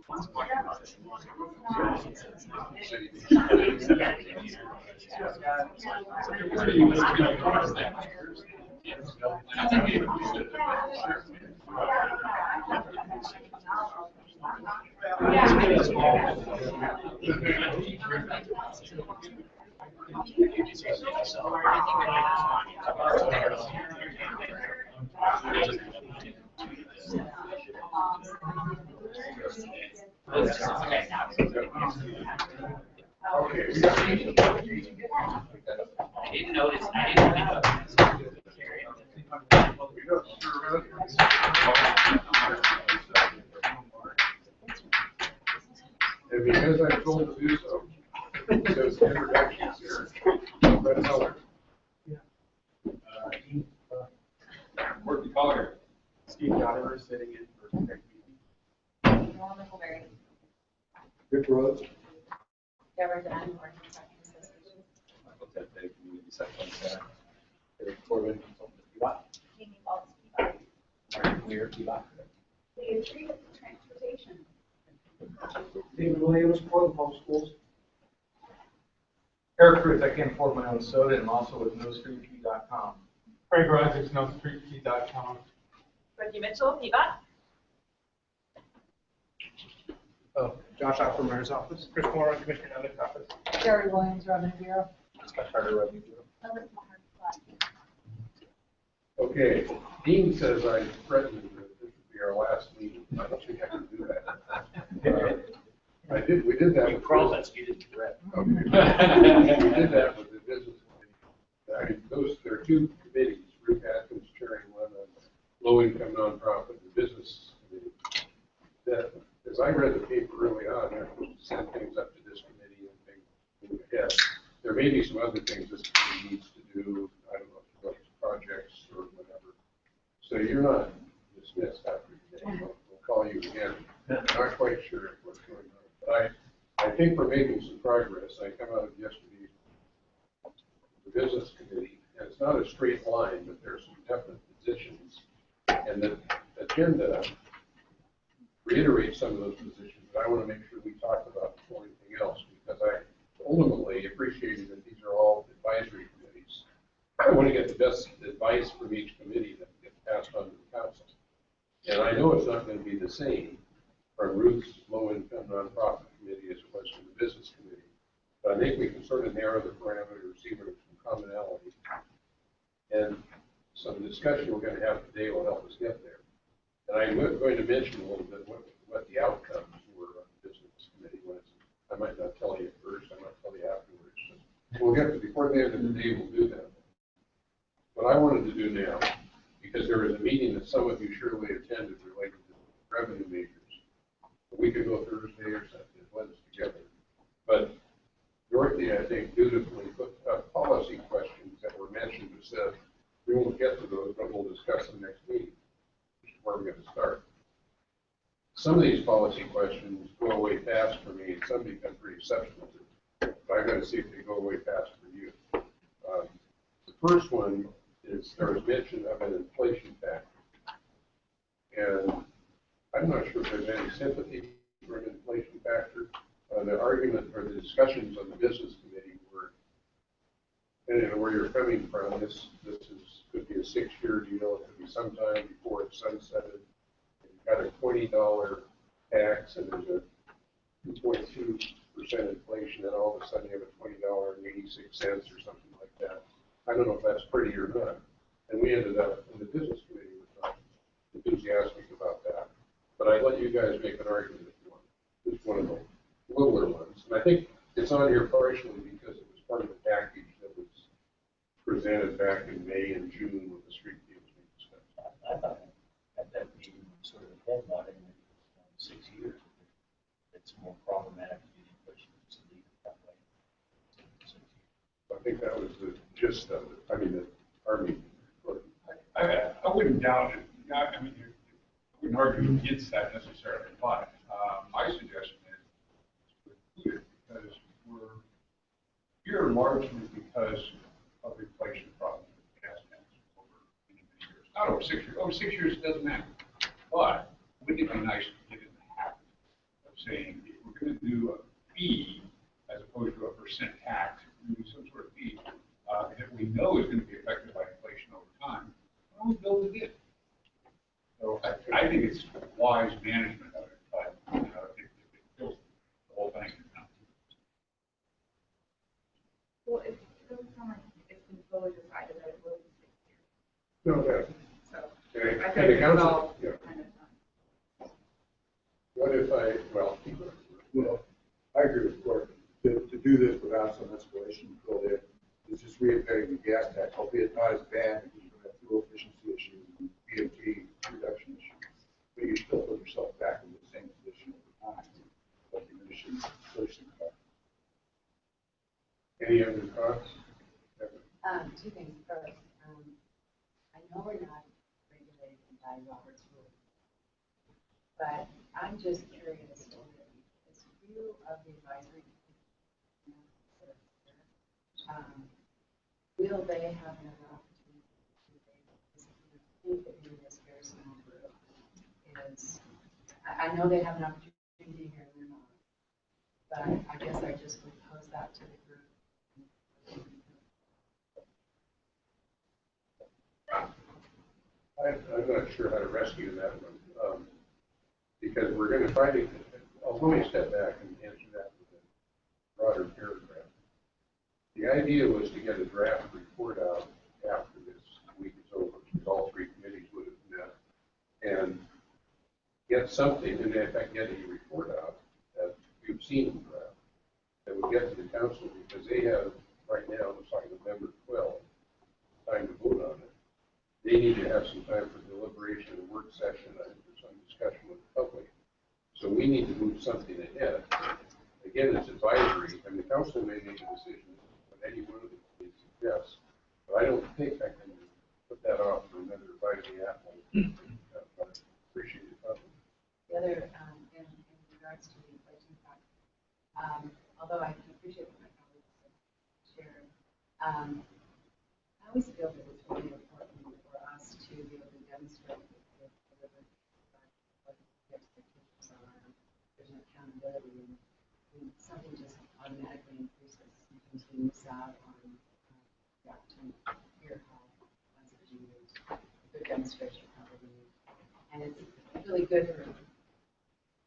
And because I'm told to do so, there's introductions here. Brett Heller. Courtney Collier. Steve Goddard sitting in for Craig Mckelberry. Rick Rhodes. Deborah Dunn, Morgan Association. Michael Tete, Community Section Center. Eric Corbin, Consultant Pivot. Amy Balls, Peabody. Martin Clear, Pivot. Leah Tree, Transportation. David Williams, Portland Public Schools. Eric Ruth, I can't afford my own soda, and I'm also with NoStreetKey.com. Craig Rogers, NoStreetKey.com. Ricky Mitchell, Pivot. Oh, Josh Opper, Mayor's Office. Chris Moore, Commissioner Nether's Office. Jerry Williams, Revenue Bureau. Scott Carter, Revenue Bureau. Okay, Dean says I threatened that this would be our last meeting. I don't think I can do that. We did that. You promised, you didn't threaten. Okay. We did that with the business committee. There are two committees, Ruth Atkins chairing one on low-income nonprofit, the business committee. That, as I read the paper early on, they're supposed to send things up to this committee and things move ahead. There may be some other things this committee needs to do. I don't know, like projects or whatever. So you're not dismissed after today. We'll call you again. Not quite sure what's going on. But I think we're making some progress. I come out of yesterday, the business committee, and it's not a straight line, but there's some definite positions. And the agenda reiterates some of those positions, but I want to make sure we talk about before anything else, because I ultimately appreciated that these are all advisory committees. I want to get the best advice from each committee that gets passed on to the council. And I know it's not going to be the same from Ruth's low-income nonprofit committee as it was from the business committee. But I think we can sort of narrow the parameters, see where there's some commonality. And some discussion we're going to have today will help us get there. And I'm going to mention a little bit what the outcomes were of the business committee. I might not tell you first, I might tell you afterwards. We'll get to, before the end of the day, we'll do that. What I wanted to do now, because there was a meeting that some of you surely attended related to revenue measures. We could go Thursday or something and let us together. But Dorothy, I think, dutifully put up policy questions that were mentioned and said, we won't get to those, but we'll discuss them next week, which is where we're going to start. Some of these policy questions go away fast for me, and some become pretty substantive. But I've got to see if they go away fast for you. The first one is there was mention of an inflation factor. And I'm not sure if there's any sympathy for an inflation factor. The argument or the discussions on the business committee were, depending on where you're coming from, this could be a 6-year deal. It could be sometime before it's sunsetted. You've got a $20 tax, and there's a 2.2% inflation, and all of a sudden you have a $20.86 or something like that. I don't know if that's pretty or not. And we ended up in the business committee was not enthusiastic about that. But I'd let you guys make an argument if you want. It's one of the littler ones. And I think it's on here partially because it was part of the package that was presented back in May and June when the street deals being discussed. I thought at that meeting, sort of the headline, in 6 years, it's more problematic to do inflation to leave it that way. I think that was the gist of it. I mean, the Army. I wouldn't doubt it. I mean, I wouldn't argue against that necessarily, but my suggestion is because we're here largely because of inflation problems with gas tax over many years. Not over 6 years. Over 6 years, it doesn't matter. But wouldn't it be nice to get in the habit of saying, if we're gonna do a fee as opposed to a percent tax, we do some sort of fee, that we know is gonna be affected by inflation over time, why don't we build it in? So I think it's wise management of it, but, if it kills the whole thing. Well, it's really kind of, it's been fully decided that it will be 6 years. No, yeah. So And I and think the it's council, all yeah. kind of done. What if well, Well, I agree with Gordon. To do this without some escalation built in is just reinventing the gas tax, albeit not as bad because you're going to have fuel efficiency issues and BMT reduction issues. But you still put yourself back in the same position over time, like diminishing inflation costs. any other thoughts? Two things. First, I know we're not regulated by Robert's rules, but I'm just curious, as few of the advisory will they have another opportunity to think that maybe this very small group is, I know they have an opportunity here and they're not, but I guess I just would pose that to the group. I'm not sure how to rescue that one, because we're going to try to, let me step back and answer that with a broader paragraph. The idea was to get a draft report out after this week is over, because all three committees would have met, and get something, and in fact get a report out that you've seen in the draft, that would get to the council, because they have, right now, it's like November 12th, time to vote on it. They need to have some time for deliberation and work session and some discussion with the public. So we need to move something ahead. Again, it's advisory, and the council may make a decision on any one of the committees suggests, but I don't think I can put that off for another bite of the apple. But I appreciate your comment. The other, in regards to the inflation factor, although I can appreciate what my colleagues shared, I always feel that it's really important for us to be able to demonstrate that what the expectations are. There's an accountability, and something just automatically increases because we miss out on the opportunity to hear how funds are being used, good demonstration of how they're being used. And it's really good for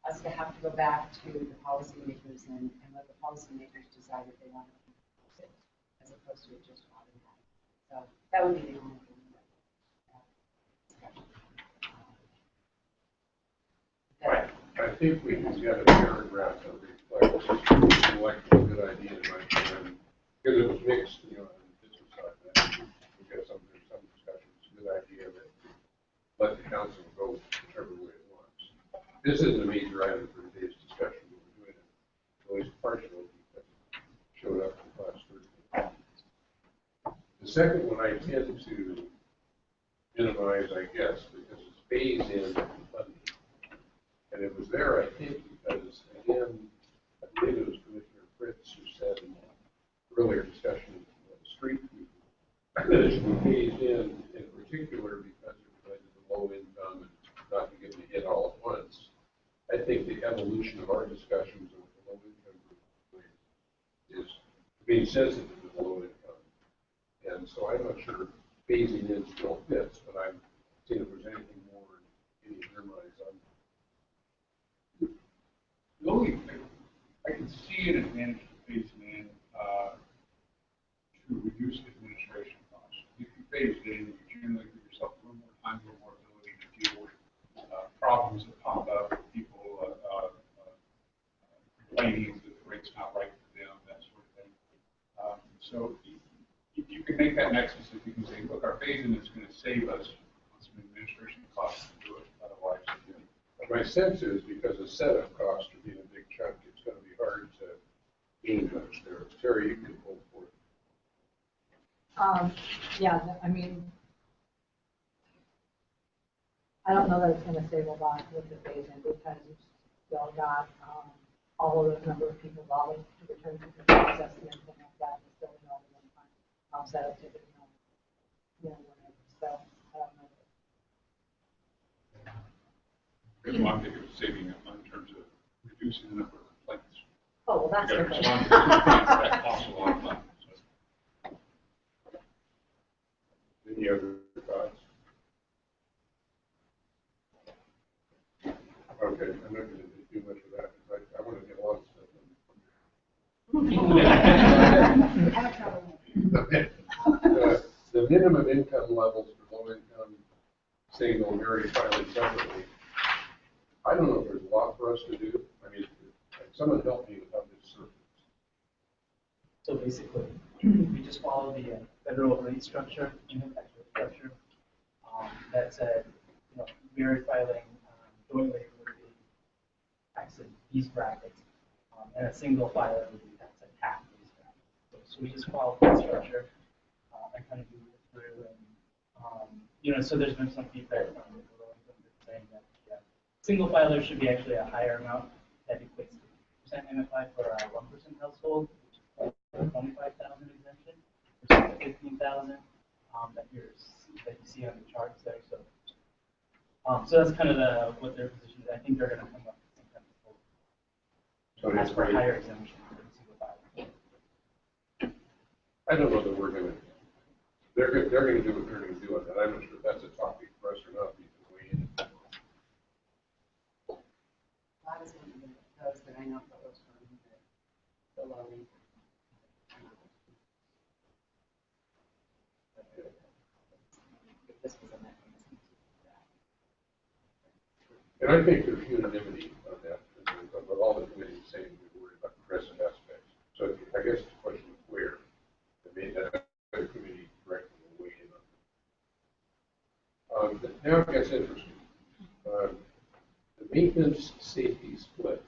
us to have to go back to the policymakers and let the policymakers decide if they want to use it, as opposed to it just automatic. So that would be the only thing. Right. I think we can get a paragraph that reflects a good idea in my opinion, because it was mixed, on the business side. We got some discussion. It's a good idea that let the council go whichever way it wants. This isn't a major item for today's discussion. We're doing it at least partially because it showed up last Thursday. The second one I tend to minimize, I guess, because it's phased in funding. And it was there, I think, because, again, I believe it was Commissioner Fritz who said in earlier discussion of the street people, that it should be phased in particular because it related to low income and not to give them a hit all at once. I think the evolution of our discussions with the low income group is being sensitive to the low income. And so I'm not sure phasing in still fits, but I'm seeing if there's anything more in any of your minds on. The only thing, I can see an advantage to phasing in to reduce administration costs. If you phase it in, you generally give yourself a little more time, a little more ability to deal with problems that pop up, people complaining that the rate's not right for them, that sort of thing. So you can make that nexus if you can say, look, our phasing is going to save us on some administration costs to do it. Otherwise, My sense is because the setup costs are being a big chunk, it's going to be hard to gain much there. Terry, you can hold for it. Yeah, I mean, I don't know that it's going to save a lot with the phase-in because you've still got all of those number of people involved to return to the process and everything like that. It's still in all the one time setup ticket, whatever. So I don't know. I'm thinking of saving in terms of reducing reducing the number of complaints. Oh, well, that's You gotta different. respond to complaints, that costs a lot of money. So, Any other thoughts? Okay, I'm not gonna do too much of that, because I want to get a lot of stuff done. I have trouble with it. The minimum income levels for low income, single, married, filing separately. I don't know if there's a lot for us to do. I mean, someone help me with how this surface. So basically, we just follow the federal rate structure, income tax rate structure. That said, married filing jointly would be taxed in these brackets, and a single filer would be taxed at half of these brackets. So we just follow that structure and kind of move it through. And so there's been some feedback from the low income group saying that single filer should be actually a higher amount that equates to 2% MFI for a 1% household, which is 25,000 exemption versus the 15,000 that you see on the charts there. So that's kind of what their position is. I think they're going to come up with some kind of total. So Ask for higher exemption for the single filer. I don't know that we're gonna, they're gonna do what they're gonna do on that. I'm not sure if that's a topic for us or not, because we, That is one of those that I know follows from the low income. If this was a mechanism to do that. and I think there's unanimity on that, but all the committees saying we're worried about the present aspects. So I guess the question is where, I mean, that the committee directly will weigh in on. Now it gets interesting. The maintenance safety split.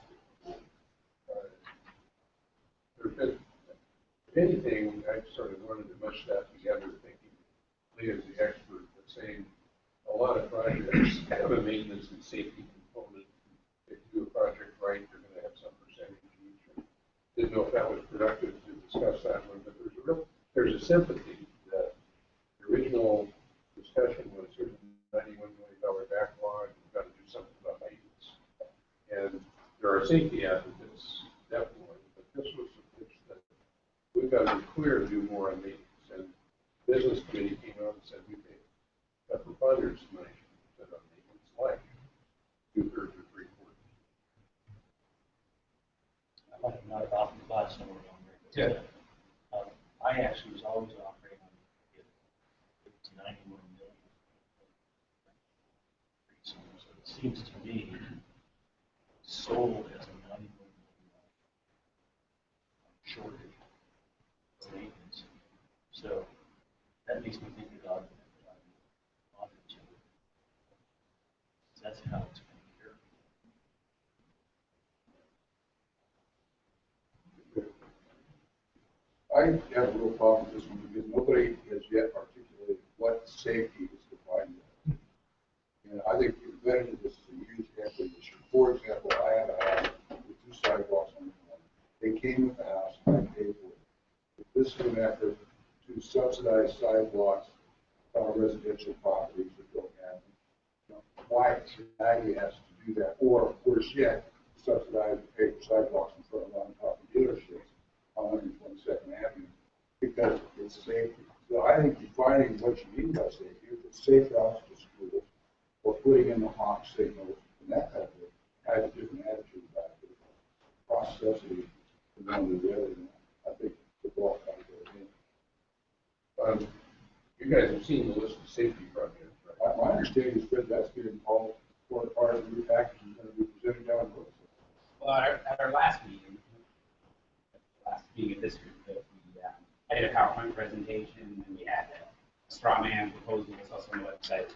There's been, if anything, I've sort of wanted to mush that together, thinking Leah is the expert, but saying a lot of projects have a maintenance and safety component. If you do a project right, you're going to have some percentage each. Didn't know if that was productive to discuss that one, but there's a sympathy that the original discussion was there's a $91 million backlog, you've got to do something about maintenance. And there are safety advocates, definitely, but this was a pitch that we've got to be clear to do more on maintenance. And the business committee came out and said we pay a preponderance of money spent on maintenance, like 2/3 or 3/4. I'm not about the last number on there. Yeah. I actually was always operating on it was 91 million. So it seems to me sold as a $91 million shortage of maintenance. So that makes me think about it. That's how it's going to be. I have a real problem with this one because nobody has yet articulated what safety is defined as. And I think embedded in this is a huge equity issue. For example, I have a house with 2 sidewalks on the corner. They came with the house, I paid for it. If this is an effort to subsidize sidewalks on residential properties that don't have them, why society has to do that? Or worse yet, subsidize the pay for sidewalks in front of on-top of dealerships on 122nd Avenue because it's safety. So I think defining what you mean by safety, if it's safe routes to schools or putting in the hawk signals and that kind of thing, I have a different attitude about it. Processing from one to the other, I think the ball kind of goes in. You guys have seen the list of safety projects, right? My understanding is that that's being called for part of the new package is going to be presented down the road. Well, at our last meeting of this group, we had a PowerPoint presentation, and we had a straw man proposal that's also on the website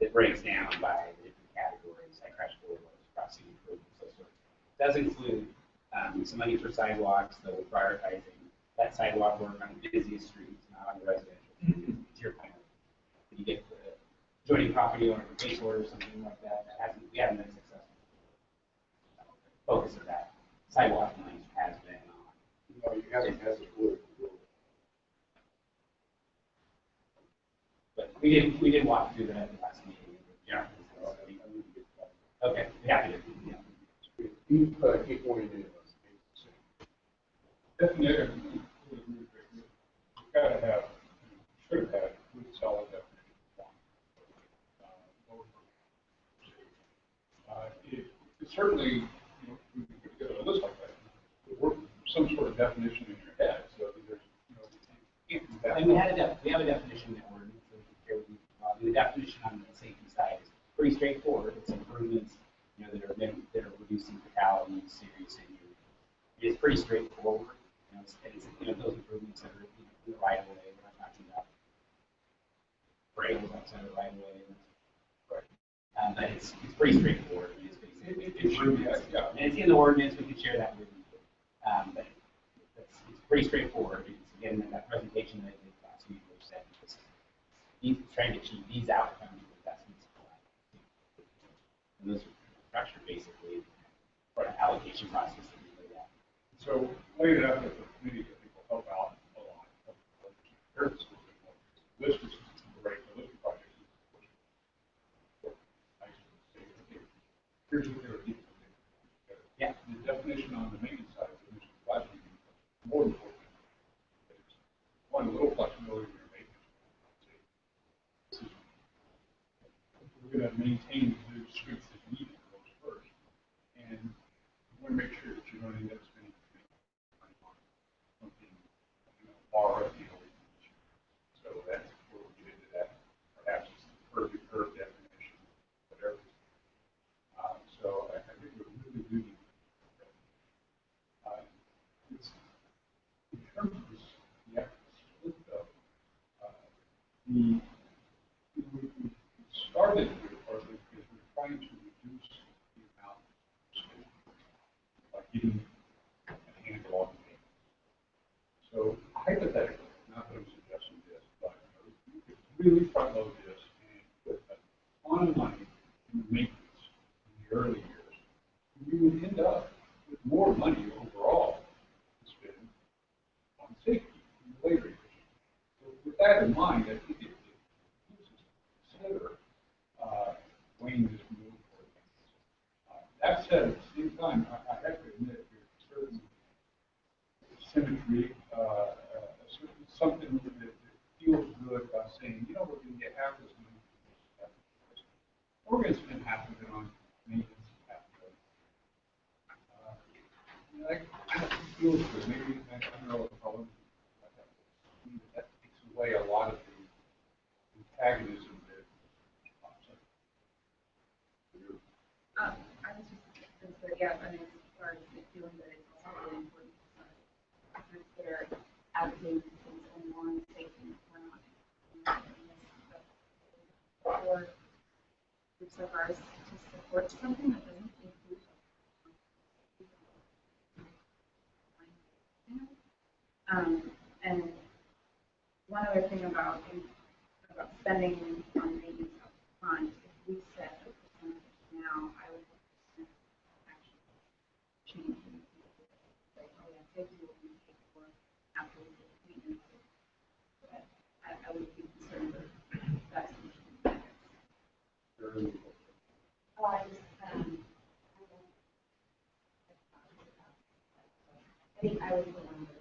that breaks down by the different categories, like crash corridors, crossing improvements, those sorts. It does include some money for sidewalks, though we're prioritizing that sidewalk work on the busiest streets, not on the residential. To your point, you get the joining property owner for case order or something like that. We haven't been successful. Focus of that sidewalk money has been on. No, you haven't had the political will. But we did walk through that at the last meeting. Yeah. Okay, happy to. Yeah. keep pointing in. Definition, we've got to have, should have had good solid definition. It certainly, we could get a list like that. Work some sort of definition in your head, so that there's, you can't do that. And we have a definition that we're, the definition on the safety side is pretty straightforward. It's improvements, that are reducing fatalities, serious injury. It's pretty straightforward. It's those improvements that are in the right of way. We're not talking about rails outside of the right of way. Right. But it's pretty straightforward. It's basically improvements. And it's in the ordinance. We can share that with you. But it's pretty straightforward. It's, again, that presentation that I did last week, which said he's trying to achieve these outcomes with investments. And those are structured basically for an allocation process that we laid out. So lay it out with the committee, I think will help out a lot. List is great, the list of projects is here's what they're doing. Yeah. The definition on the maintenance side, which is last week, more important. It's one, a little flexibility in your maintenance. We're going to maintain the streets that need it those first. And you want to make sure that you don't end up spending money on something, borrowed, So that's where we get into that. Perhaps it's the perfect curve definition, whatever. So I think we're really doing it's in terms of this, the actual split though, we started with partly because we're trying to reduce the amount of spending by getting a handle on the maintenance. So hypothetically, not that I'm suggesting this, but we could really front load this and put a ton of money in maintenance in the early years. We would end up with more money overall to spend on safety in the later years. So with that in mind, I think it gives us to consider weighing this move for things. That said, at the same time, I have to admit there's certain symmetry, something that feels good about saying, we're going to get half this money. We're going to spend half of it on maintenance, half of it. That feels good. Maybe, I don't know what problem that takes away a lot of the antagonism that pops up. I was just going to say, yeah, I mean, as far as the feeling that it's also really important to consider advocating for things and more safety. We're not for groups like ours to support something that doesn't include and one other thing about spending on maintenance up front, if we set a percentage now, I would actually change in the future. Like, oh yeah, safety will be paid for after we get maintenance. But I would be concerned with that solution. Oh, I think I was the one that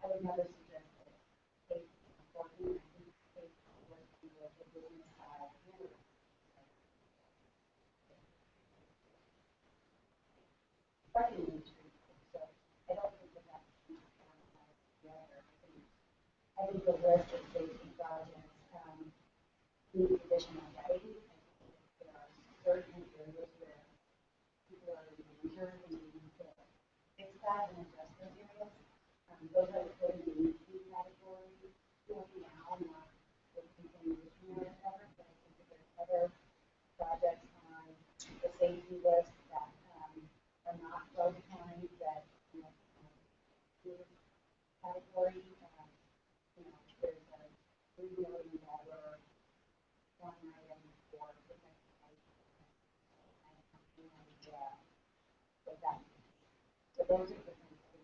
I would never suggest that safety is important. I think safety was the business side. Parking industry, so I don't think that should be together. I think the list of safety projects needs additional writing. There are certain areas where people are injured and we need to fix that and address those areas. Those are put in the need to category now, not the continuation or whatever, but I think that there's other projects on the safety list that are not well defined that category. There's a $3 million one item for protected life and those are the things that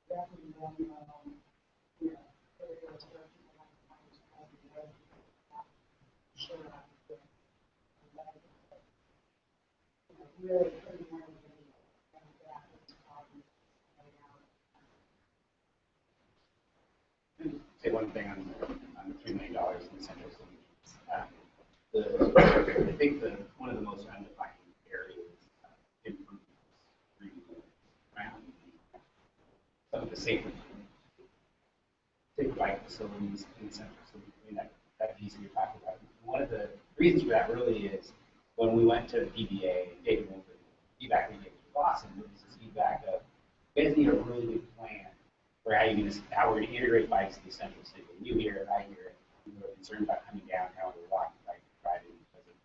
definitely don't know, you know, areas where people like to find as a resident, sure, you know, really putting more of the and that is probably right now. Say one thing on the $3 million in central solutions. I think one of the most undefined areas improvements around some of the safer bike facilities in central solutions. That piece you're talking about. One of the reasons for that really is when we went to PBA, David went to feedback we gave to Boston, there was this feedback of you guys need a really good plan for how we're going to integrate bikes in the central city. You hear it, I hear it. People are concerned about coming downtown or walking, bike, driving because of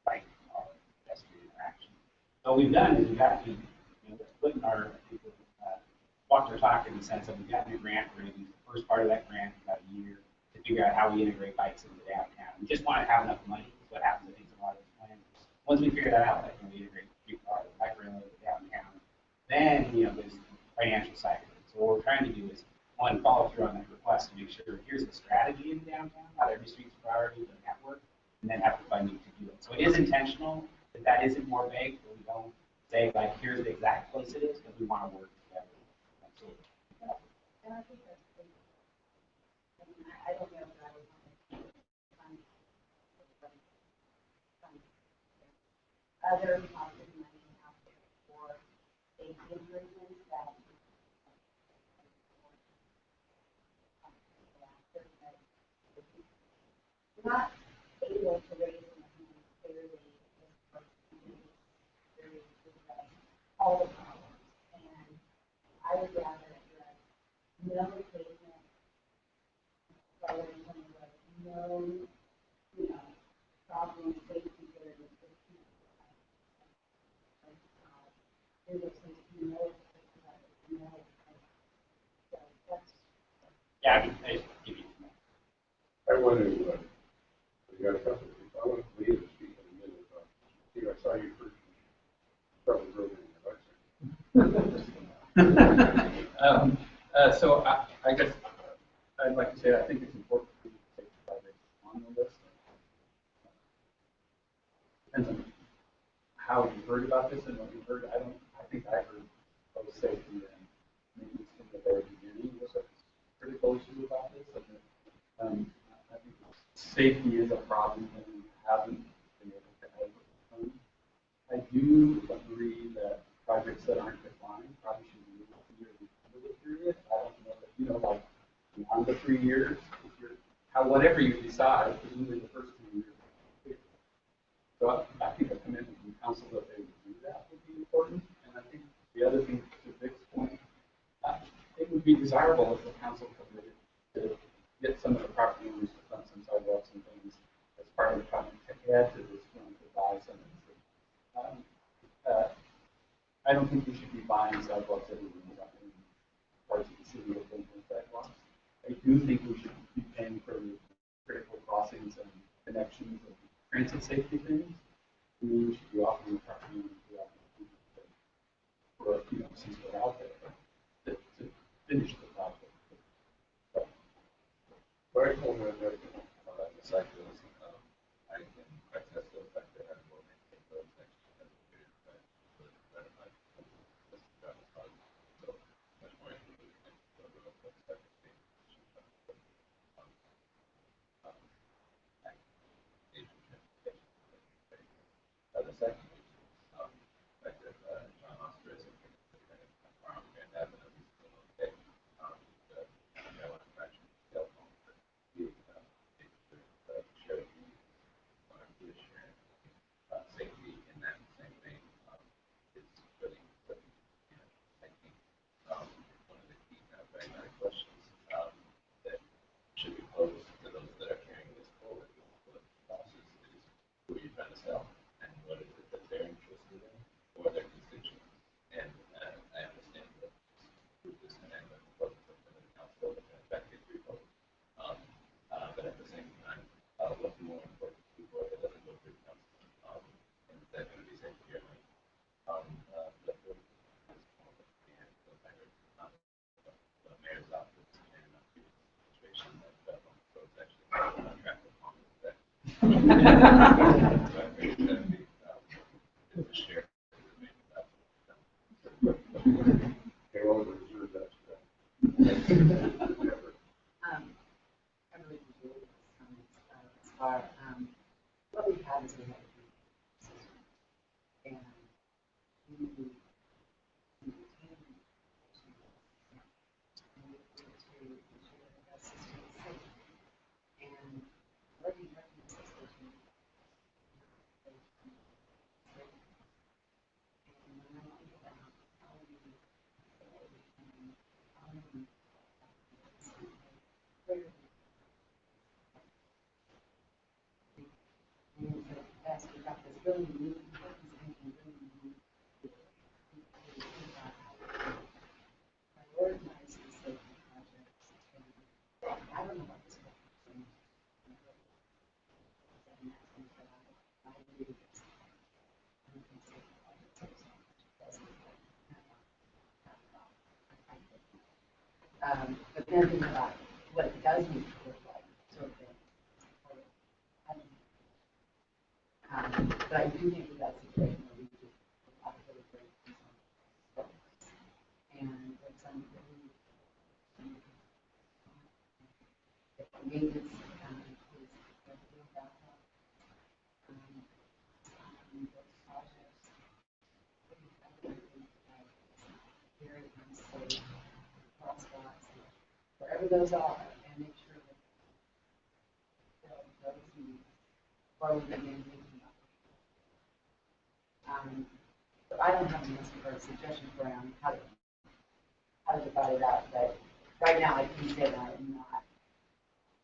bike or pedestrian interaction. So what we've done is we've put in our walk our talk in the sense of we've gotten a grant. We're going to use the first part of that grant about a year to figure out how we integrate bikes into downtown. We just want to have enough money. That's what happens, I think, in a lot of these plans. Once we figure that out, like when we integrate streetcar, bike rail into downtown, then there's the financial side of it. So what we're trying to do is one, follow through on that request to make sure here's the strategy in downtown, not every street's a priority, but a network, and then have the funding to do it. So it is intentional that isn't more vague, but we don't say like here's the exact place it is, because we want to work together. Absolutely. And I think that's great. I mean, I don't know that I would want to other positive money out there for safety improvements that not able to raise money clearly all the problems. And I would rather address no pavement, no, problem, safety areas for people. There's those things you know, so that's. Yeah, I give you. I want to, we got a couple of people, I want to leave and speak in a minute about, I saw you first, probably wrote it in your license. So I guess I'd like to say I think it's important for you to take the project on the list. Depends on how you heard about this and what you heard. I think I heard both safety and maybe from the very beginning was a critical issue about this. And, I think safety is a problem that we haven't been able to overcome. I do agree that projects that aren't defined probably should be moved to the end of the period. I don't know that, like beyond the 3 years, whatever you decide, presumably the first 2 years. So I think a commitment from council that they would do that would be important. And I think the other thing, to Vic's point, it would be desirable if the council committed to get some of the property owners to fund some sidewalks and things as part of the project to add to this one to buy some of this. I don't think we should be buying sidewalks everywhere in parts of the city that don't have sidewalks. I do think we should be paying for critical crossings and connections and transit safety things. We should be offering the property owners the opportunity for, since we're out there, to finish the project. Right, hold on, The cycles, I can attest to the fact that I will maintain those next year. So that's why the second, Okay, well, we'll reserve that. I really appreciate this comments as far, what we have is we have a group system. And we maintain and we need to ensure that that system is safe. And working with the system, and when I think about how we as we got this really new prioritize the safety projects. I don't know what this is. But then think about what it does need to look like, sort of thing. But I do think that that's a great one. We do a lot of really great things on this. And it's something that we maintenance is real backup. Those projects very unsafe crosswalks, wherever those are, and make sure that those needs or we can maintain them. So I don't have an answer or a suggestion for how to divide it out, but right now I can say that I'm not,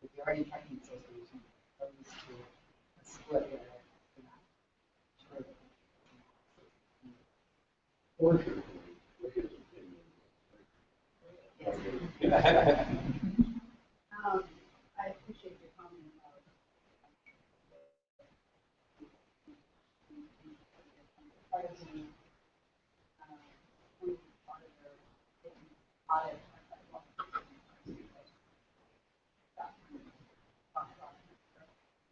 with the Oregon Trucking Association, opposed to a split where we're not sure that Fortunately, his opinion. I appreciate your comment about part of the audit.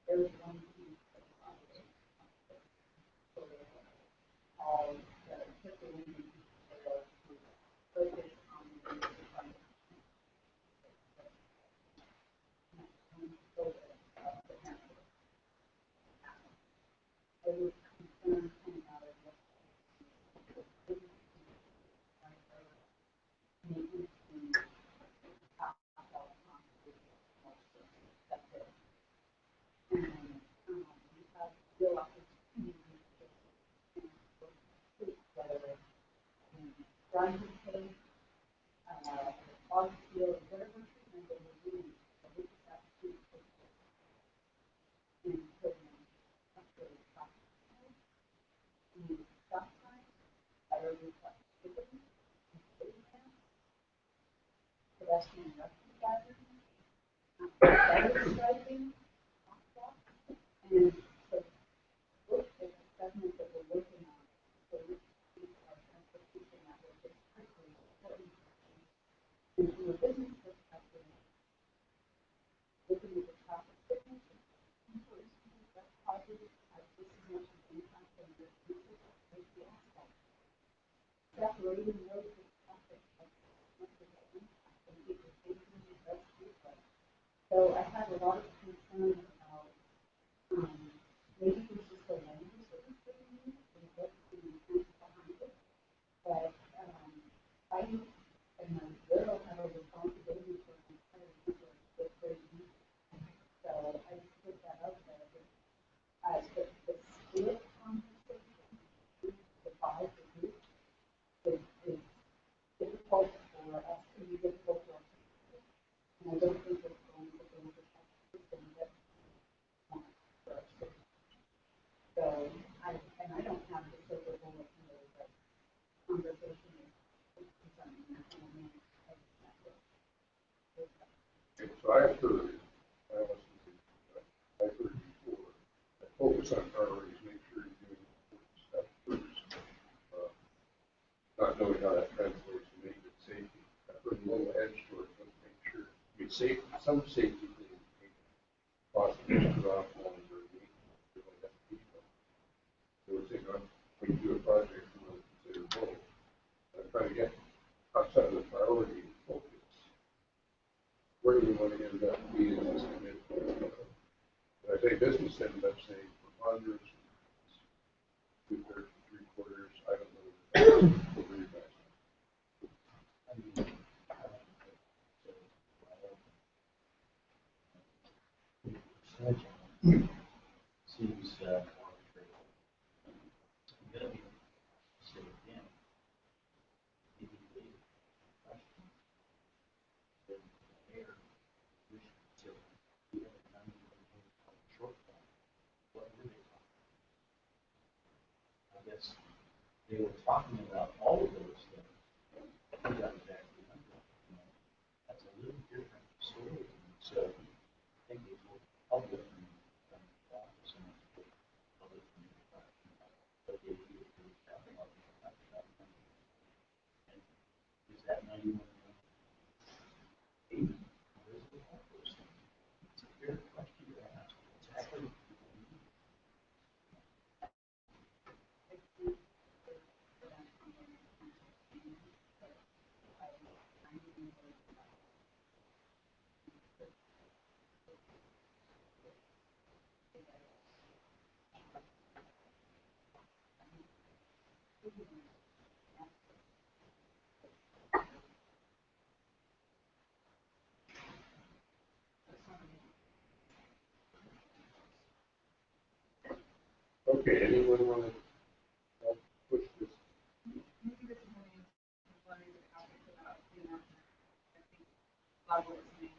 There was one piece that was audited. So they had all the typical focus on the I was concerned coming out of what maintenance and that's it. And we have real opportunity to whether grind and pay, fog seal, whatever treatment that we're doing, we just have to and put in upgrade stop sign, fire reflectivity, pedestrian rescue drivers, better striping, and so look at the segment that we're working on. So we keep our transportation network is critically important. And from a business perspective, looking at the traffic signals, that's positive, has just as much impact on the future as the asphalt. Separating roads with traffic has much of an impact on people's safety and that's good. So I have a lot of concern about maybe there's just a language that we could use and what's the intent behind it. But I and my will have a responsibility for the entire network that's very unique. So I just put that out there. But the split conversation, the five, the group, is difficult for us to be difficult for us. And I don't think it's going to be the system that for our city. So I don't have the silver bullet here, but conversation is something that I mean, So I've heard, I've heard before, that focus on priorities, make sure you're doing important stuff first. Not knowing how that translates to make it safety. I've heard a little edge to it, but make sure, I mean, some safety things, possibly drop on or they were talking about all of those things. I think that was actually, you know, that's a little different story. So I think it's more public and office and public communication. But they do it talking about and is that 91? Maybe. Where is it all those things? It's a fair question to ask. Exactly. Okay, anyone want to help push this? Maybe this is one of the topics about, you know, I think a lot of listening,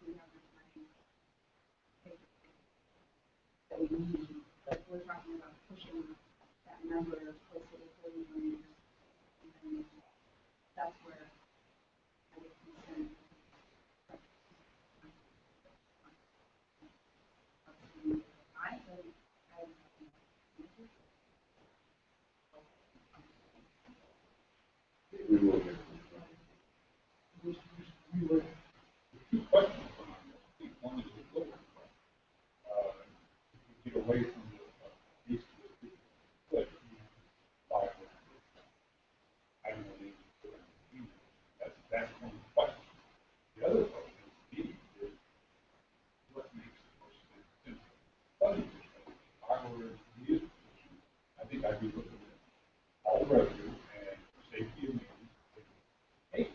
we have this money that we need, but we're talking about pushing that number closer to 40 million. And that's where I get concerned. We will get. We were, two questions on this. I think one is the lower one. Get away from the these two, but five. I don't know. That's one question. The other question is what makes the most sense? Funding perspective. If I were in his position, I think I'd be looking at all revenue and safety and maintenance. Hey,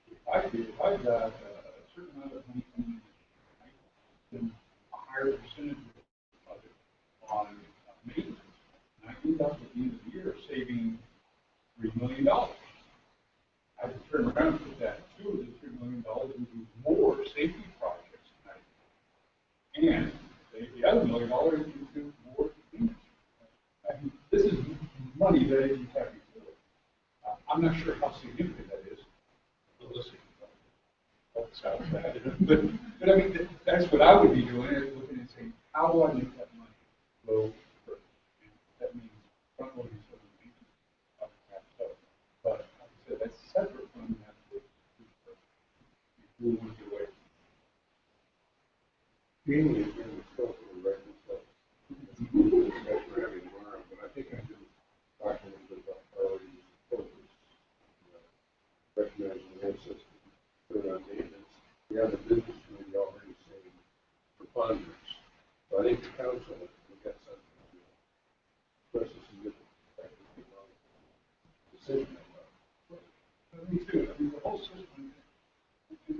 if I got a certain amount of money coming in, then a higher percentage of it on maintenance. And I end up at the end of the year saving $3 million. I could turn around and put that $2 of the $3 million into more safety projects tonight. And the other $1 million into more maintenance. I mean, this is money that isn't happy for. I'm not sure how significant that is. Listen, sounds bad. But I mean, that's what I would be doing, is looking and saying, how do I make that money flow first? And that means front loading some of the maintenance. But like I said, that's separate from that. We want to get away. Mainly in the scope of the record stuff. Discussion we're having tomorrow, but I think I can talk a little bit about priorities, focus, recognizing the ancestors, put on maintenance. We have a business committee already saying preponderance. So I think the council will get something to express a significant decision about. Me too. I mean, the whole system.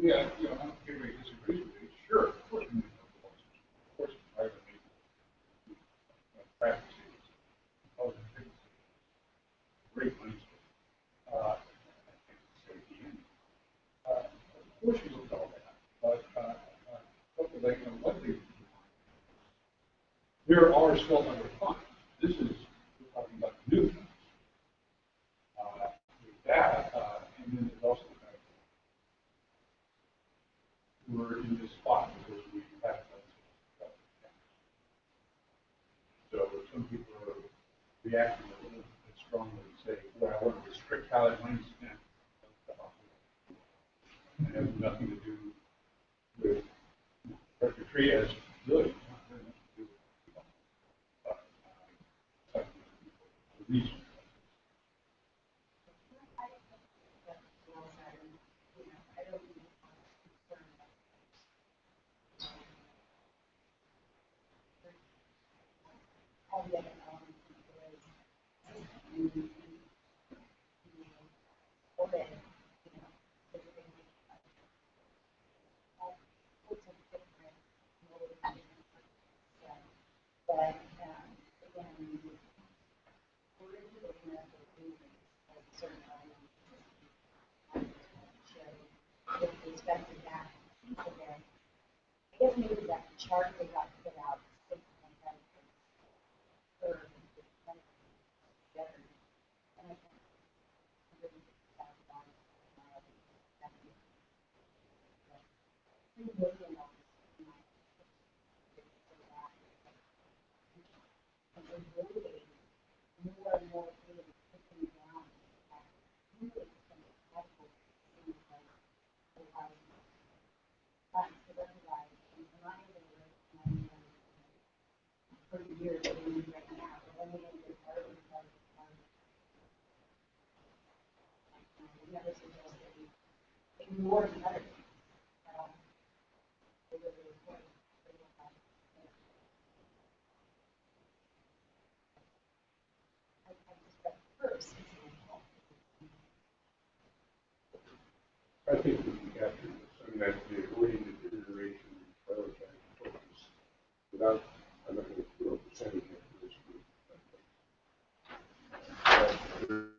Yeah, you know, I don't think anybody disagrees with it. Sure, of course, we need the whole system. Of course, private practices, all the things. Great money. Safety in. Of course, you look at all that, but like, you know, one thing. There are still other funds. This is we're talking about new funds. That, and then there's also the fact that we're in this spot because we have done so some people are reacting a little bit strongly and say, well, I want to restrict how that money is spent. It has nothing to do with Dr. Tree as really nothing to do with the reason. All the other elements of the or that, you know, everything all sorts of different motivations. But again, we're into looking at the reasons of certain elements with respect to that piece of it. I guess maybe that chart that got put out, I think we can capture this. I mean, actually avoiding the deterioration, prioritize focus without, I'm not going to throw a percentage into this group.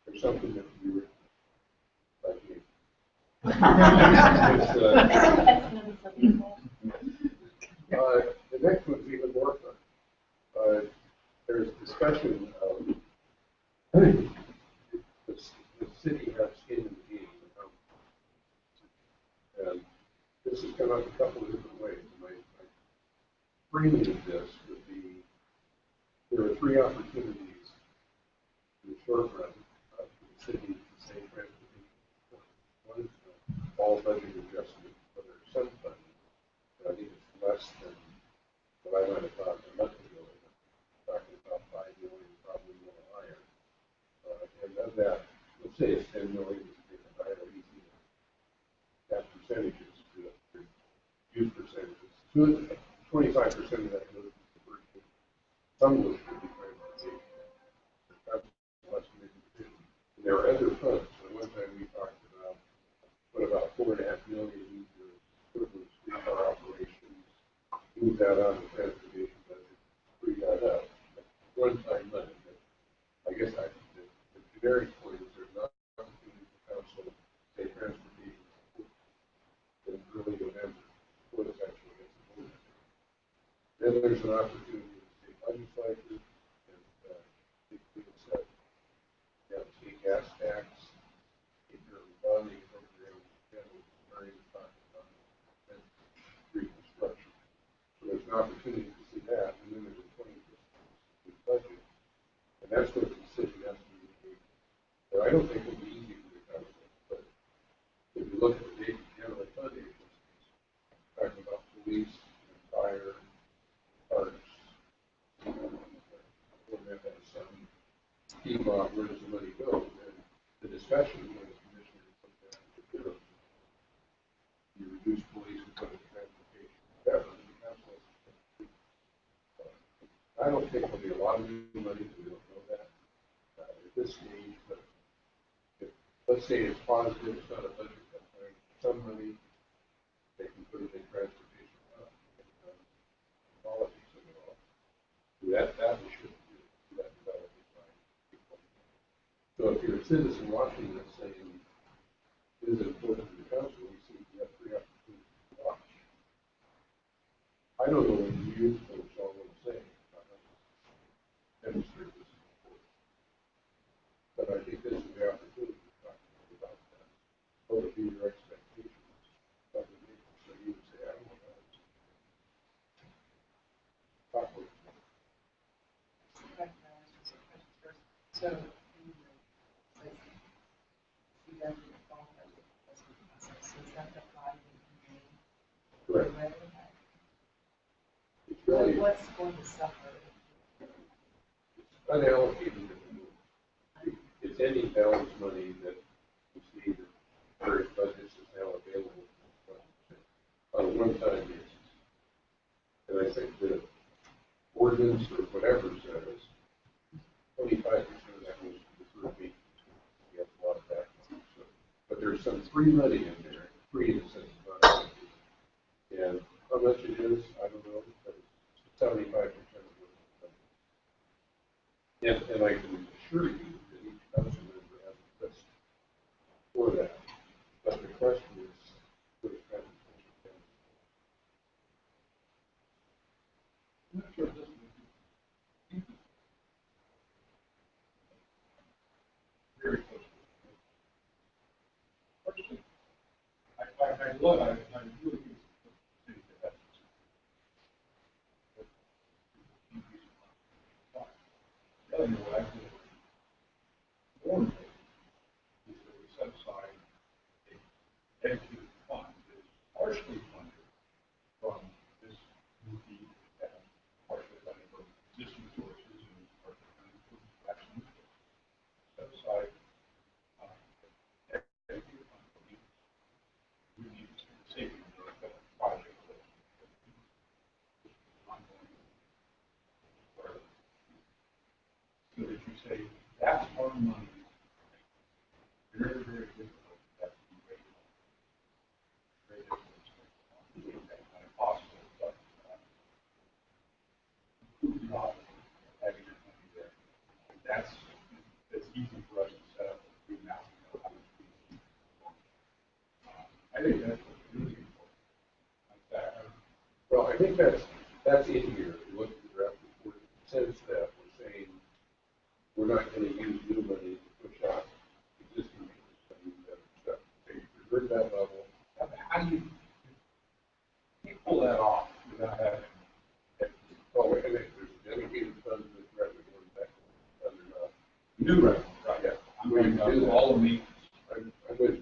There's something that you were like me. The next one's even more fun. There's discussion of the city has skin in the game. And this has come up a couple of different ways. My framing of this would be there are three opportunities in the short run for the city to save transportation. One is the all budget adjustment, but there's some funding. I think it's less than what I might have thought a month ago. Talking about 5 million, probably more higher. And of that, let's say it's 10 million, I don't easy to have percentages to use percentages. 25% of that goes to the first year. Some of which could be transportation. That's less than 50. And there are other funds. So one time we talked about what about 4.5 million for equivalent streetcar operations, move that out of the transportation budget, free that up. One-time money. I guess the generic point is there's not an opportunity for council to say transportation in early November before this actually gets voted. Then there's an opportunity to state legislature and people said you have state gas tax, if you're bonding program, general very talking about and reconstruction. So there's an opportunity to see that, and then there's a 20% budget. And that's what the city has to do. And I don't think it'll be easy for the council, but if you look at the big general fund agencies, talking about police, and fire, parks, that has some scheme about where does the money go. And the discussion when the commissioner looked at it, you reduce police and put it in transportation, whatever, the council has to do. I don't think there'll be a lot of new money, we don't know that at this stage, but if, let's say it's positive, it's not a budget cut, some money, they can put it in transportation, politics and all. That we should do that development by people. So if you're a citizen watching this saying, it is important to the council, we see we have three opportunities to watch. I don't know when you folks all want to say. Demonstrate this support. But I think this is the opportunity to talk about that. What would be your expectations? But so you would say, I don't know how to talk with them. So, you guys will follow that process. So is that the Correct. It's really what's going to suffer? unallocated. It's any balance money that you see that various budgets is now available on a one-time basis. And I think the ordinance or whatever says 25% of that goes to the third week. We have a lot of that. So, but there's some free money in there, free in the sense of not allocated. And how much it is, I don't know, but it's 75% of what it's and I can assure you that each council member has a list for that. But the question is, what is that? I'm not sure this would be very close. I really you say, that's our money. Very, very difficult. That's very difficult. Kind of possible, but not having your money there. That's easy for us to set up. We now know how to do it. I think that's really important. Well, I think that's in here. If you look at the draft report, it says that we're saying we're not going to use new money to push out existing stuff. So you revert that level. How do you pull that off without having? Oh, wait, there's dedicated funds that revenue going back under New revenue, right? Yeah. I'm going to do all of me. I'm with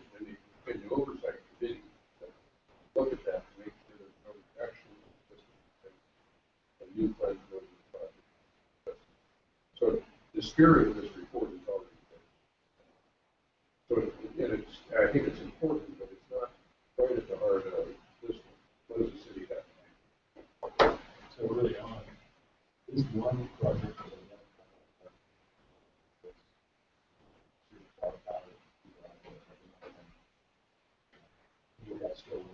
the oversight committee. Look at that, to make sure there's no reduction and new funds going to the project. So the spirit of this report is already there. So I think it's important, but it's not right at the heart of this. What does the city have to do? So really on, is one project that you guys still working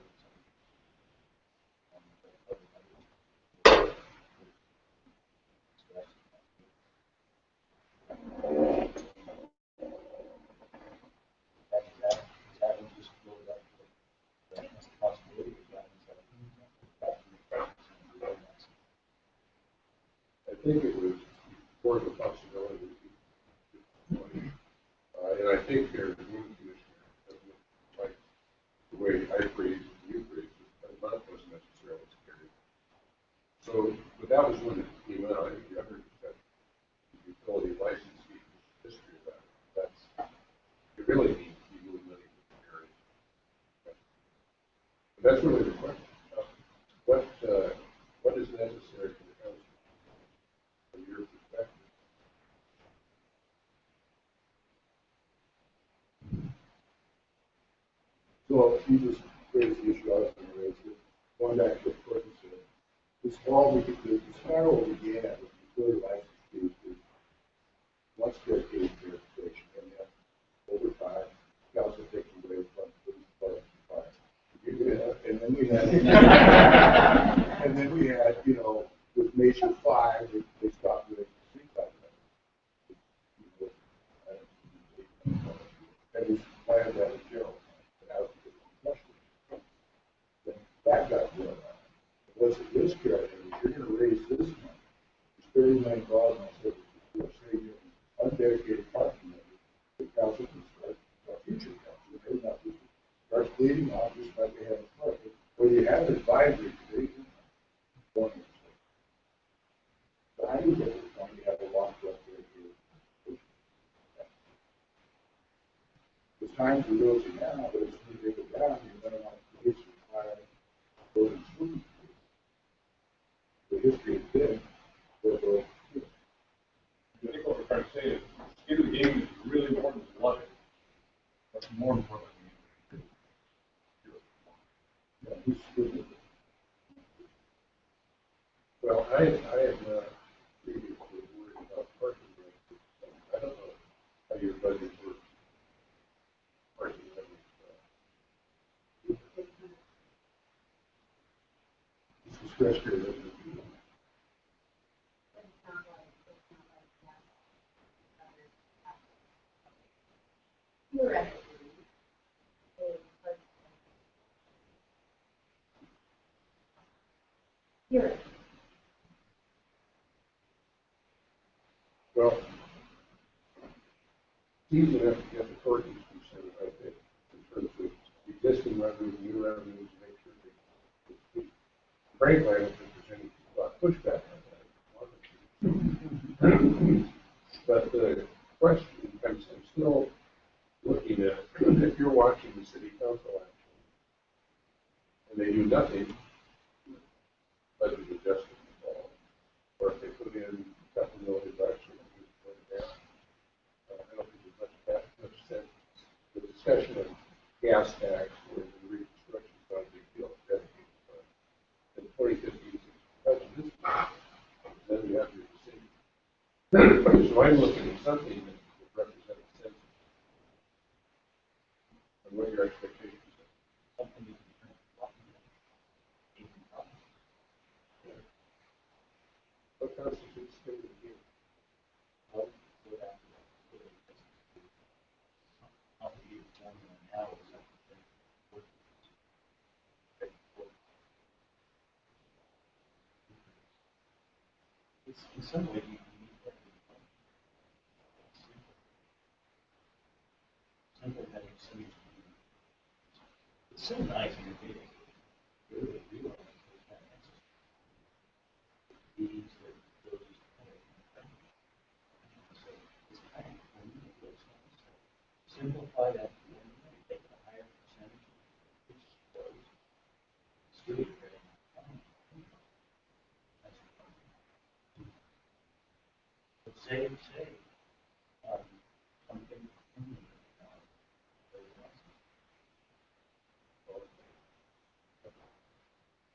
I think it was more of a possibility. And I think there's one commissioner that would like the way I phrased it, you phrased it, but not was necessarily scary. So, but that was one that came out. I think the other that utility license fee history of that. That's it really needs to be moving money to the area. But that's really the question. What is necessary for the council from your perspective? So you just raised the issue I was going to raise. Going back to what you said, this fall the spiral began with the utility license fees with much dedicated verification, and then over time, council taking away from police department and fire. And then we had, with Measure 5, they stopped doing street lighting. And we planned that with Gerald. That got real. What's this carrot? If you're going to raise this money, it's $30 million. I said, you're saving undedicated parking money. The council can start, our future council, maybe not future, starts bleeding off just like they have in front. Where you have an advisory committee, one of the I do get it, you have a lot of dedicated. It's time to do it now, but as soon as they go down, you're going to want to police or fire. The history has been, I think what we're trying to say is, skin of the game is really important to love it. That's more important than Well, I am not previously worried about parking rates. I don't know how your budget works. Parking rates. it's discretionary. Correct. Here. Well, it's easy enough to get the parking concerned, I think, in terms of existing revenues, new revenues, make sure they. Frankly, I don't think there's any pushback on that. But the question, I'm still looking at, if you're watching the city council action, and they do nothing, budget adjustment involved, or if they put in a couple million bucks or just put it down, I don't think there's much sense. The discussion of gas tax or the reconstruction is not a big deal. In 2015, budget this then you have your decision. So I'm looking at your expectations? Something you can turn off. What constitutes state of being? Well, what happened? How do you form an analysis? It's in some way you need that. Simple having solutions. It's so nice when you're reading. You really realize there's that answer. Meetings that those just kind of so it's kind of simplify that formula, take a higher percentage, which goes straight there. But say, something.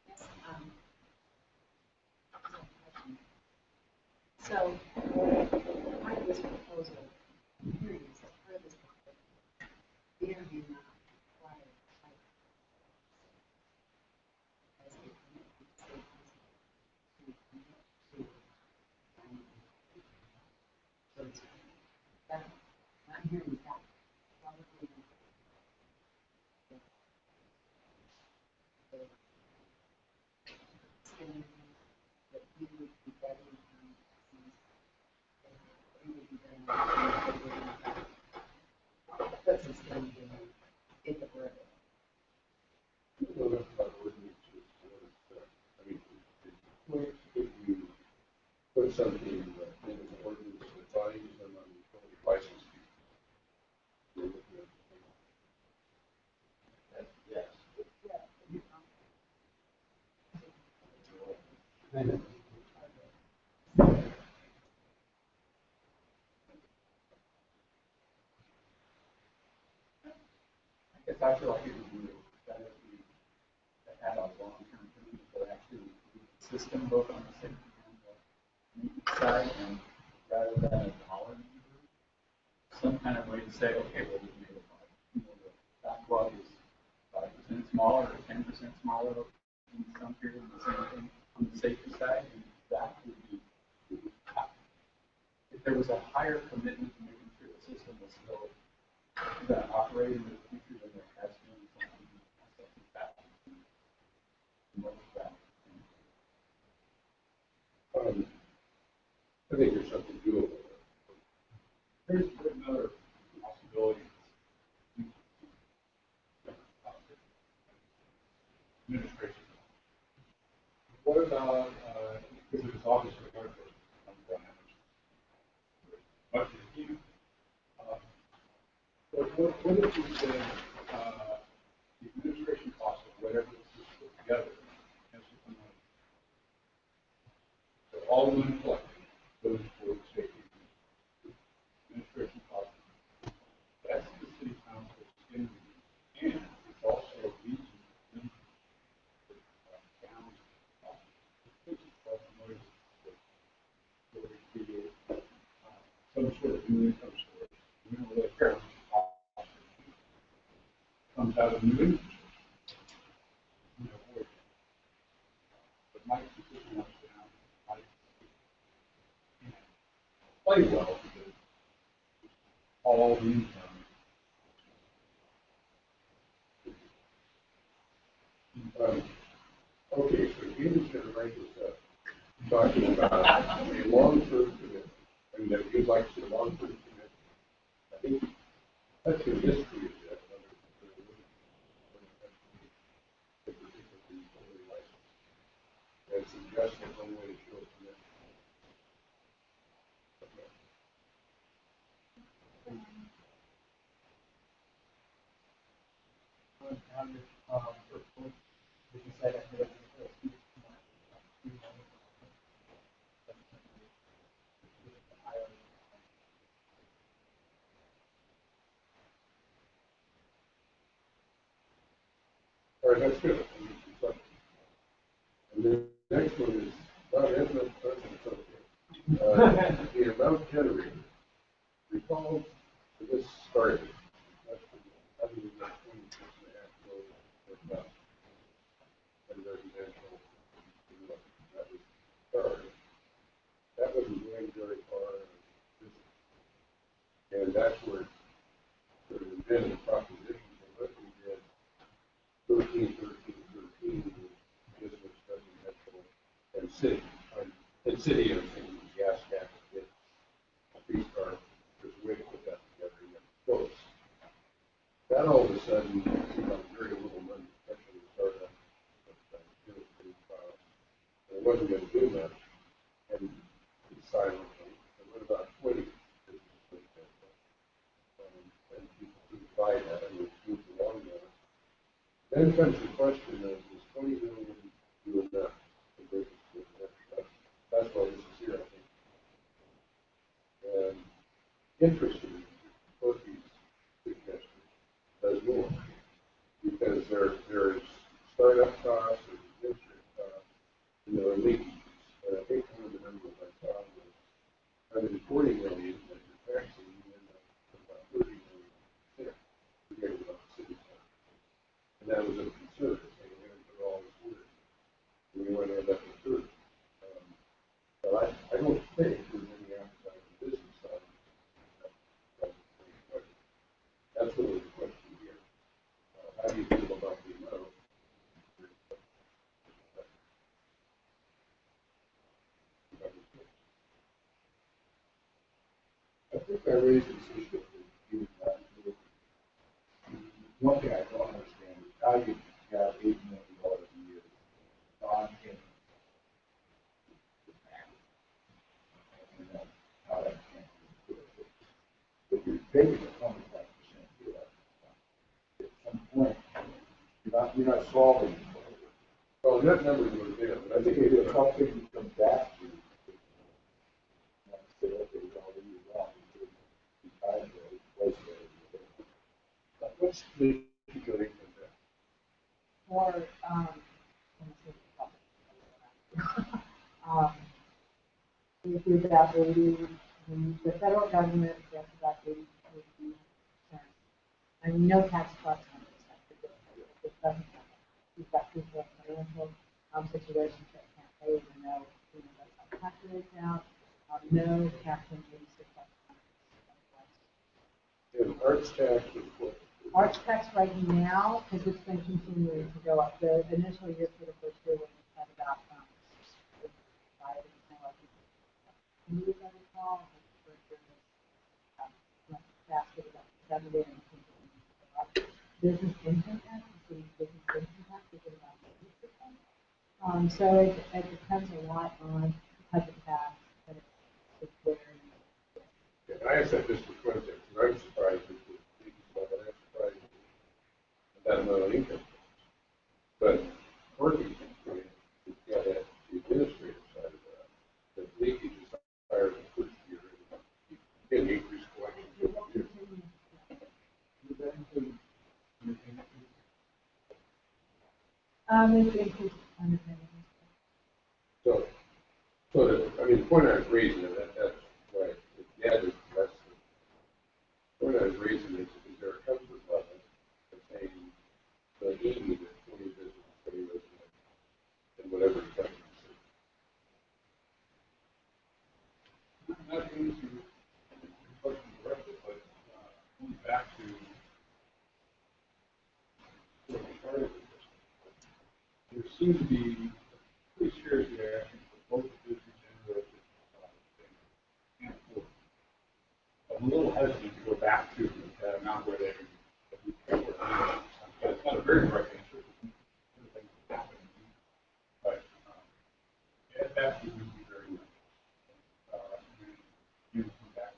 Yes, so, part of this proposal, here it is, part of this proposal, may or may not require site as a permit from the state council to commit to so it's that, I'm hearing that probably the standard that you would be betting on since you would be betting on puts us in the word. I don't know about ordinances, I mean, if you put something in an ordinance that binds them on utility license fees. You're looking at Yes. I guess I feel like it would be better if we had a long-term plan that actually include the system both on the safety and the maintenance side, and rather than a dollar number, some kind of way to say, okay, well, we made it, the backlog is 5% smaller or 10% smaller in some period, and the same thing on the safety side, and that would be, if there was a higher commitment to making sure the system was still going to operate in the future, then there has been something that most of that. I think there's something doable. There's another possibility. Administration. What about, because it was obviously hard for much of the team. What if we said, the administration cost of whatever this is put together has to come out. So all the money collected goes towards safety. Administration cost. That's the city council's skin, and it's also a reason down some sort of new income source. We don't really care. Comes out of new income source. But my position was down. Play well because all the income. Okay, so Ian's going to write this up, talking about a long-term commitment, and that you'd like to see a long-term commitment. I think that's the history of that. And suggest that one way to show commitment. All right, that's good. And then the next one is, the amount generated. Recall when this started, that's And that's where there had been a proposition, so what we did, 13, 13, 13, business, residential, and city. And city, I'm thinking gas tax, street car, there's a way to put that together and get it close. That all of a sudden, seemed like very little money, especially to start up. It wasn't going to do much, and it's silent. And what about 20? And people couldn't buy that, and it's moved along now. Then comes the question of, is 20 million do enough for business? That's why this is here, I think. And interesting, Turkey's suggestion does more, because there's startup costs, there's administrative costs, and there are leakages. And I think one of the numbers I saw was 140 million that you're taxing, you end up with about 30 million. Forget about the city tax. And that was a concern, saying we're going to put all this work, and we want to end up with 30. But I don't think there's any appetite on the business side. That's really the question here. How do you feel about the amount? I think I raised this issue with you last week. One thing I don't understand is how you got $8 million a year on payment. And then how that can't be good. If you're taking a 25% hit at some point, you're not solving it. Well, that number was there, but I think it's a tough thing to come back to. Say, okay, well, we were wrong. We tried to replace it. what's the going from there? Or, it's about 80, the federal government gets about 80%. I mean, no tax collection is it doesn't happen. You've got people in financial situations that can't pay, even though, that's how the tax rate's out. No tax increase. And arts tax is what? Arts tax right now, because it's been continuing to go up. The initial year for the first year was at about 5%. Can you recall? The first year was faster, about 70, and business income tax, the business income tax is about 6%. So it depends a lot on the type of tax that it's where. And I said this for context, and I'm surprised at the level, and I'm surprised at that amount of income. But Turkey, it's got the administrative side of that. The leakage is higher than the first year, and you get an increased collection every year. It's increased underpayment. So the point I was raising, that's right. Yeah, it's less. The point I was raising is there a comfort level of saying the 80 to 20 business, 20 residents, and whatever it comes to. Not to answer your question directly, but going back to where we started with this, there seems to be a pretty serious reaction for both business and residents. Can't afford it. I'm a little hesitant to go back to that amount where they it's not a very direct answer. Things happen. But at best, it would be very much. You come back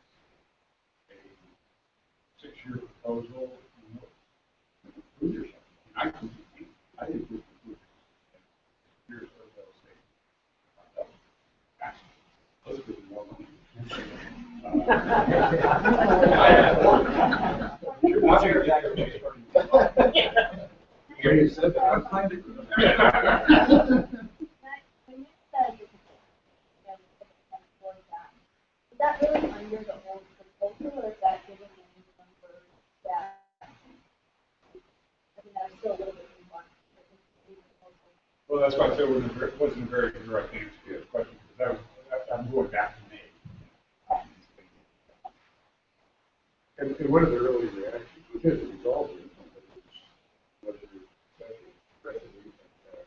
a 6-year proposal, prove yourself. I think we prove years of those things. Let's give them more money. You're watching your dad. You said that. I'm kind of. When you said you can afford that, is that really under the old proposal, or is that giving any number that? I mean, that's still a little bit too much. Well, that's why I said it wasn't a very direct answer to your question, because I'm going back to me. And one of the early reactions, which hasn't resolved it, was the precedent that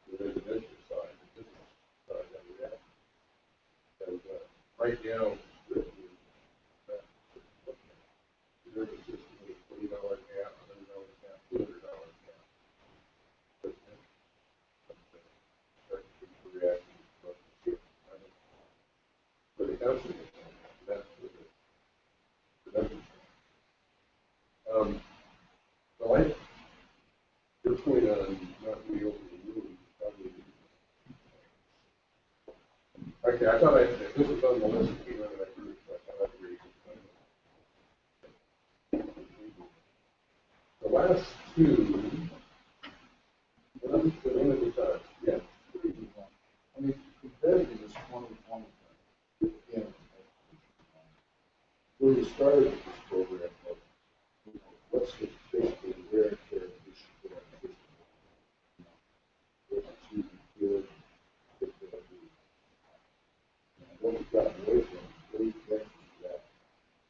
the residential side, the business side that we have. And right now, there's a system with $20 gap, $100 gap, $200 gap. But start to react to for the council, that's for the production. So your point on not reopening the room, probably. Okay, I thought this was on the list of people that I group, so I thought I'd read it. The last two, one at a time, yeah. I mean, compared to this 2020, again, when we started this program, what's the basically wear and tear issue for our system? What's too good, what we've gotten away from, really connected to that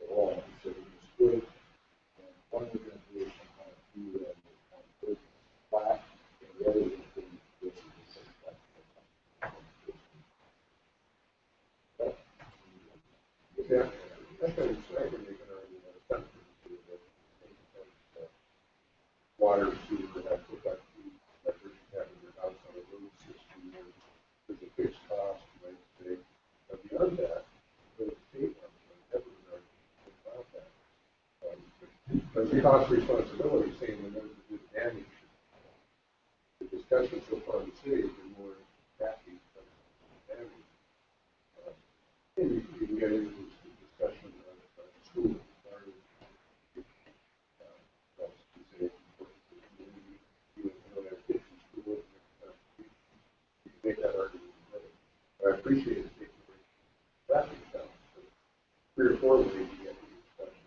at all. So it was good, and one we're going to do is some kind of do that, kind of good flat, and the other is going to be basically the same flat. Yeah, I can make an argument that water, sewer, that put that electric having your house on a road system, there's a fixed cost, you might say. But beyond that, the state never about that. But the cost responsibility saying that there's a good damage. The discussion so far in the city has been more happy than damage. And you can get into this discussion of school. Make that argument. I appreciate it taking that down. 3 or 4 ways to get to the discussion.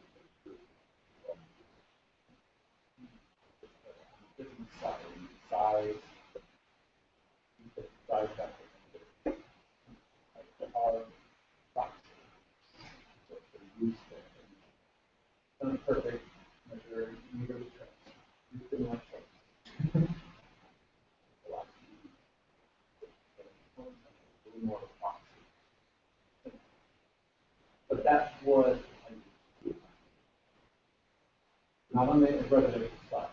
Different size factor. Like our box. So they use the perfect measure, meter the trucks. Use the more trucks. A lot more box. But that was not on the residential side.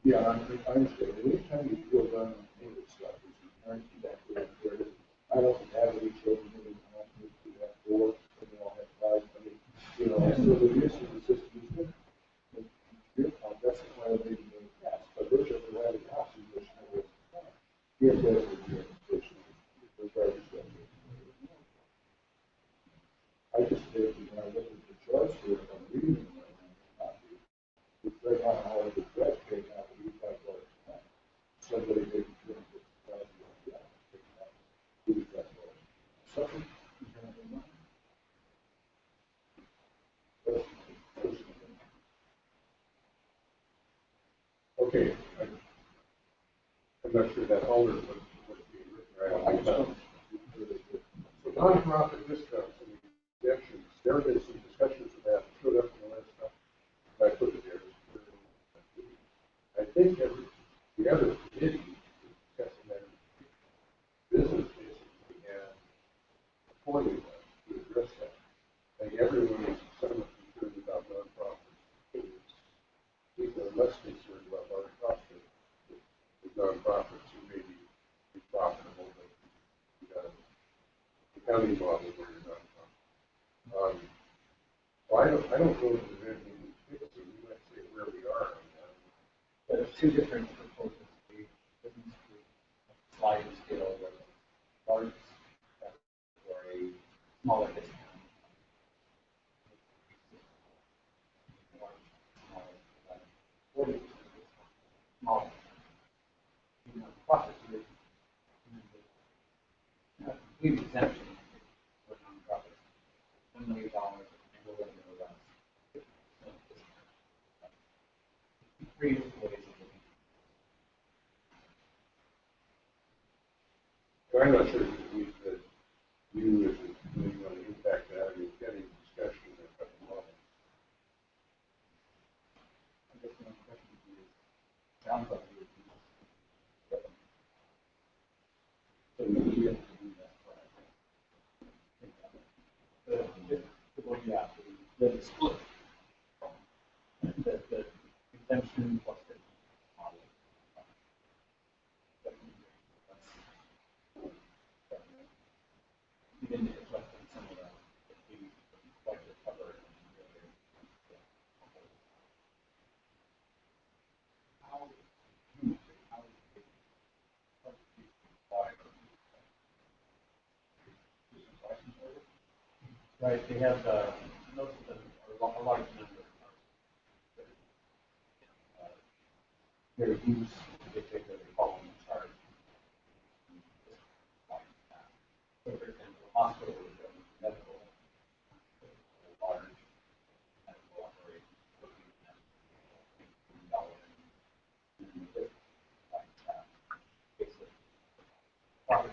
Yeah, I understand. Anytime you drill down on any stuff, it's inherent to that way there. I don't have any children who have to do that door, and they all have lives. I mean, so the use of the system is good. That's the plan they made fast. But they're just a rather house in which there was a plan. Yes, that's what the application is. I just think, when I look at the charts here, I'm reading them right now. It's right on how the bread came out of $85 somebody maybe $250,000 something. Okay. I'm not sure that all is what's being written, right? So nonprofit discounts and exemptions, there have been some discussions of that, showed up in the last stuff. I put it there. I think the other committee discussing that business basically had a formula to address that. I think everyone is somewhat concerned about nonprofits. People are less concerned about large profits. With nonprofits who may be profitable, but you got an accounting model where you're nonprofit. Well, I don't know if there's anything we fix, so we might say where we are on that. There's two different proposals. The business group sliding scale where the large or a smaller discount. Smaller. Profit rate. Complete exemption for nonprofits. $1 million and go less. Three ways of looking. I'm not sure that you as a committee want to impact that or getting discussion sounds like it would be. So we would be able to do that. Yeah, the split. The exemption plus the model. Even if it's less than some of that, we like to cover it. How right, they have most of them, or a large number are their use to dictate whether they fall in charge. So for example, hospital is a medical, large medical operation, basically, profit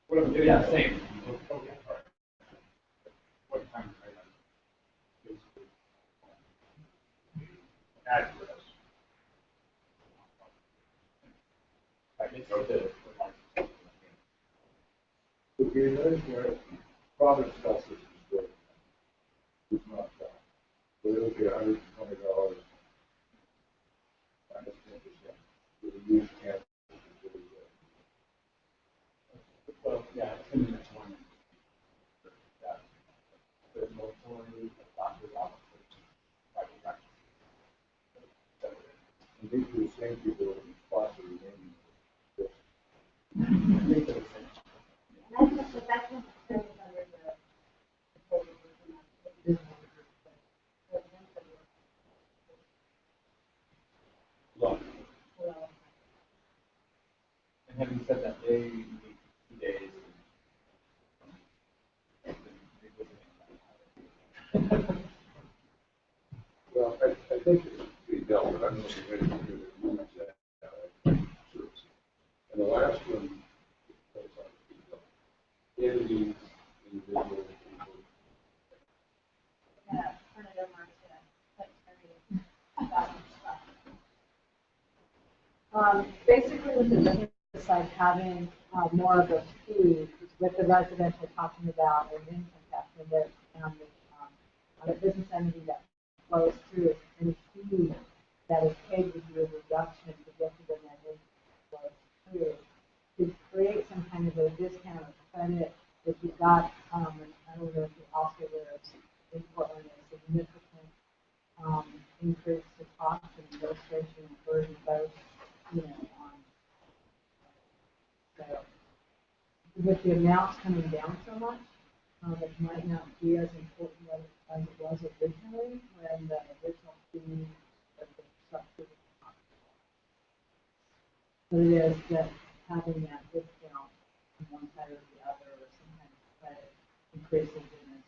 what I'm getting at, same. Okay, all right. What time is it? Basically, address. I guess Okay, that's where Providence Health System is good. It's not that. So it'll be $120 minus 10%. So the use can't. well, yeah, it's in the next one. There's no authority, doctor's office, private practice. And these are the same people that sponsor the name. And that's not under the Look. And having said that, they need 2 days. Well, I think it's pretty dealt with. I'm not sure if it moves that service. And the last one, entities, individuals, people. Yeah, turn it over to Basically, with the business side, having more of a fee with the residential talking about an income tax and the business entity that flows through any fee that is paid with your reduction to get to the net income flows through to create some kind of a discount or credit if you've got, I don't know if you're also aware of in Portland, a significant increase to cost and administration and burden both, so with the amounts coming down so much, it might not be as important as it was originally when the original fee of the structure was not. But it is that having that discount on one side or the other or some kind of credit increases in this.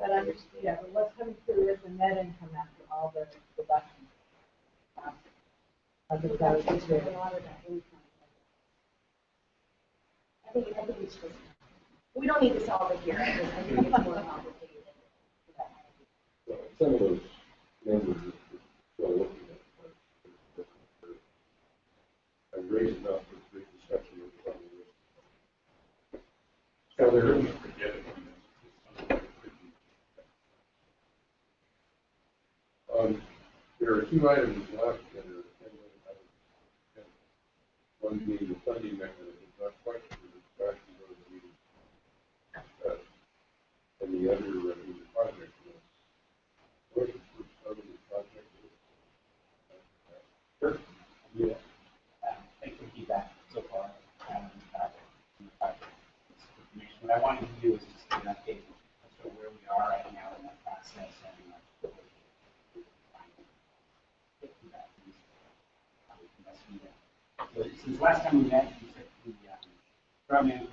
But yeah, but what's coming through is the net income after all the deductions. As opposed to a lot of that income. I think it's just, we don't need to solve it here, I think it's more complicated. So some of those numbers that we're still looking at. I'm raising up for the discussion of some of this. So They're there, going to forget it when it's something that could be. there are two items left that are, one being the funding mechanism, not quite sure the discussion of the meeting. And the other being the project list. What is the first of the project list? Sure. Yeah. Thanks for the feedback so far. What I wanted to do is just get an update as to where we are right now in that process and since last time we met, we took the strawman